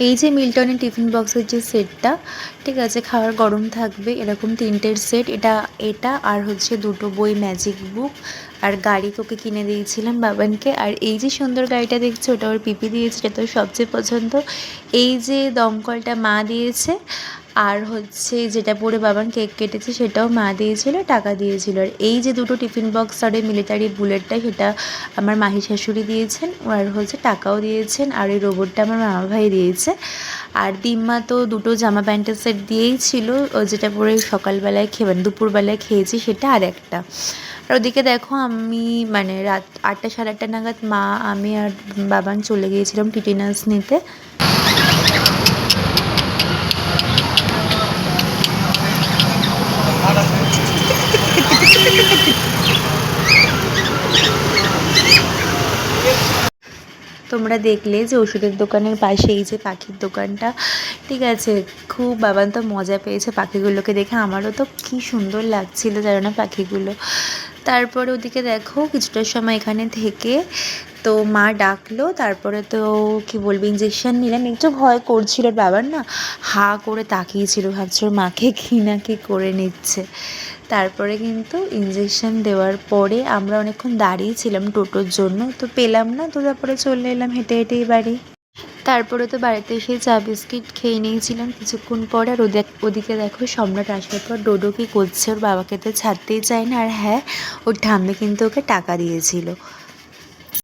এই যে মিল্টনের টিফিন বক্সের যে সেটটা, ঠিক আছে, খাবার গরম থাকবে এরকম 3টের সেট, এটা আর হচ্ছে 2টো বই, ম্যাজিক বুক আর গাড়ি তোকে কিনে দিয়েছিলাম বাবানকে। আর এই যে সুন্দর গাড়িটা দেখছো ওটা ওর পিপি দিয়েছে, এটা তোর সবচেয়ে পছন্দ। এই যে দমকলটা মা দিয়েছে, আর হচ্ছে যেটা পরে বাবান কেক কেটেছে সেটাও মা দিয়েছিল, টাকা দিয়েছিল। আর এই যে 2টো টিফিন বক্স আর এই মিলিটারি বুলেটটা সেটা আমার মাহি শাশুড়ি দিয়েছেন, আর হচ্ছে টাকাও দিয়েছেন। আর এই রোবটটা আমার মামা ভাই দিয়েছে। আর দিম্মা তো 2টো জামা প্যান্টের সেট দিয়েই ছিল, যেটা পরে সকালবেলায় দুপুরবেলায় খেয়েছি সেটা আর একটা। আর ওদিকে দেখো আমি মানে রাত 8টা সাড়ে 8টা নাগাদ মা, আমি আর বাবান চলে গিয়েছিলাম টিটিনাস নিতে। তোমরা দেখলে যে ওষুধের দোকানের পাশে এই যে পাখির দোকানটা, ঠিক আছে, খুব বাবান তো মজা পেয়েছে পাখিগুলোকে দেখে, আমারও তো কী সুন্দর লাগছিল জানো না পাখিগুলো। তারপরে ওদিকে দেখো কিছুটা সময় এখানে থেকে তো মা ডাকলো, তারপরে তো কি বলবো ইঞ্জেকশন নিলাম। একটু ভয় করছিল, বাবার না হা করে তাকিয়েছিল, ভাবছে ওর মাকে কি না কি করে নিচ্ছে। তারপরে কিন্তু ইঞ্জেকশন দেওয়ার পরে আমরা অনেকক্ষণ দাঁড়িয়েছিলাম টোটোর জন্য, তো পেলাম না, তো তারপরে চলে এলাম হেঁটে হেঁটেই বাড়ি। তারপরে তো বাড়িতে এসে চা বিস্কিট খেয়ে নিয়েছিলাম কিছুক্ষণ পরে। আর ওদিকে দেখো সম্রাট আসার পর ডোডো কী করছে, ওর বাবাকে তো ছাড়তেই চায় না। আর হ্যাঁ, ওর ঠাম্মি কিন্তু ওকে টাকা দিয়েছিল।